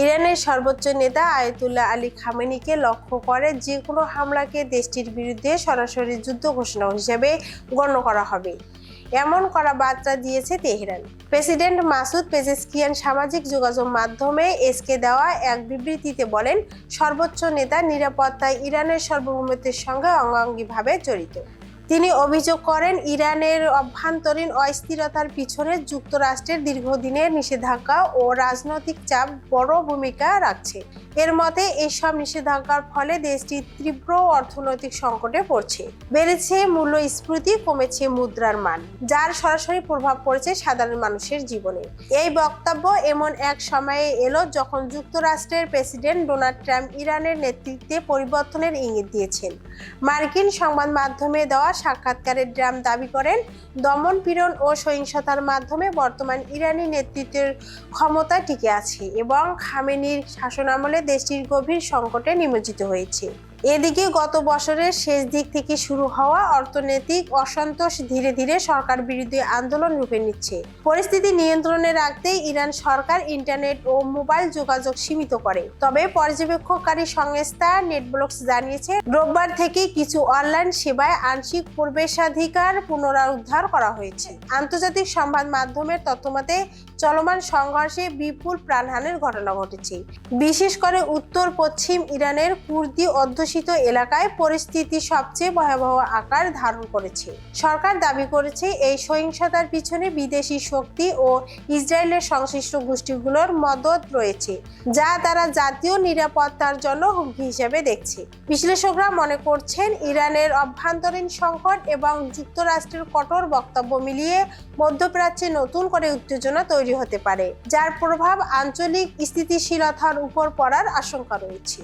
ইরানের সর্বোচ্চ নেতা আয়াতুল্লাহ আলী খামেনিকে লক্ষ্য করে যে কোনো হামলাকে দেশটির বিরুদ্ধে সরাসরি যুদ্ধ ঘোষণা হিসেবে গণ্য করা হবে, এমন করা বার্তা দিয়েছে তেহরান। প্রেসিডেন্ট মাসুদ পেজেশকিয়ান সামাজিক যোগাযোগ মাধ্যমে এসকে দেওয়া এক বিবৃতিতে বলেন, সর্বোচ্চ নেতা নিরাপত্তায় ইরানের সার্বভৌমত্বের সঙ্গে অঙ্গাঙ্গিভাবে জড়িত। তিনি অভিযোগ করেন, ইরানের অভ্যন্তরীণ অস্থিরতার পিছনে যুক্তরাষ্ট্রের দীর্ঘদিনের নিষেধাজ্ঞা ও রাজনৈতিক চাপ বড় ভূমিকা রাখছে। এর মতে এসব নিষেধাজ্ঞার ফলে দেশটি তীব্র অর্থনৈতিক সংকটে পড়ছে, বেড়েছে মূল্যস্ফীতি, কমেছে মুদ্রার মান, যার সরাসরি প্রভাব পড়েছে সাধারণ মানুষের জীবনে। এই বক্তব্য এমন এক সময়ে এলো যখন যুক্তরাষ্ট্রের প্রেসিডেন্ট ডোনাল্ড ট্রাম্প ইরানের নেতৃত্বে পরিবর্তনের ইঙ্গিত দিয়েছেন। মার্কিন সংবাদ মাধ্যমে দেওয়া সাক্ষাৎকারে ট্রাম্প দাবি করেন, দমন-পীড়ন ও সহিংসতার মাধ্যমে বর্তমান ইরানি নেতৃত্বের ক্ষমতা টিকে আছে এবং খামেনির শাসনামলে দেশটির গভীর সংকটে নিমজ্জিত হয়েছে। এদিকে গত বছরের শেষ দিক থেকে শুরু হওয়া অর্থনৈতিক অসন্তোষ ধীরে ধীরে সরকার বিরোধী আন্দোলন রূপে নিচ্ছে। পরিস্থিতি নিয়ন্ত্রণে রাখতে ইরান সরকার ইন্টারনেট ও মোবাইল যোগাযোগ সীমিত করে। তবে পর্যবেক্ষককারী সংস্থা নেটব্লকস জানিয়েছে, রোববার থেকে কিছু অনলাইন সেবায় আংশিক প্রবেশাধিকার পুনরুদ্ধার করা হয়েছে। আন্তর্জাতিক সংবাদ মাধ্যমের তথ্যমতে চলমান সংঘর্ষে বিপুল প্রাণহানির ঘটনা ঘটেছে। বিশেষ করে উত্তর পশ্চিম ইরানের কুর্দি অধ্যুষিত এলাকায় পরিস্থিতি সবচেয়ে ভয়াবহ আকার ধারণ করেছে। সরকার দাবি করেছে, এই সহিংসতার পিছনে বিদেশি শক্তি ও ইসরায়েলের সংশ্লিষ্ট গোষ্ঠীগুলোর মদত রয়েছে, যা তারা জাতীয় নিরাপত্তার জন্য হুমকি হিসেবে দেখছে। বিশ্লেষকরা মনে করছেন, ইরানের অভ্যন্তরীণ সংকট এবং যুক্তরাষ্ট্রের কঠোর বক্তব্য মিলিয়ে মধ্যপ্রাচ্যে নতুন করে উত্তেজনা তৈরি হতে পারে, যার প্রভাব আঞ্চলিক স্থিতিশীলতার উপর পড়ার আশঙ্কা রয়েছে।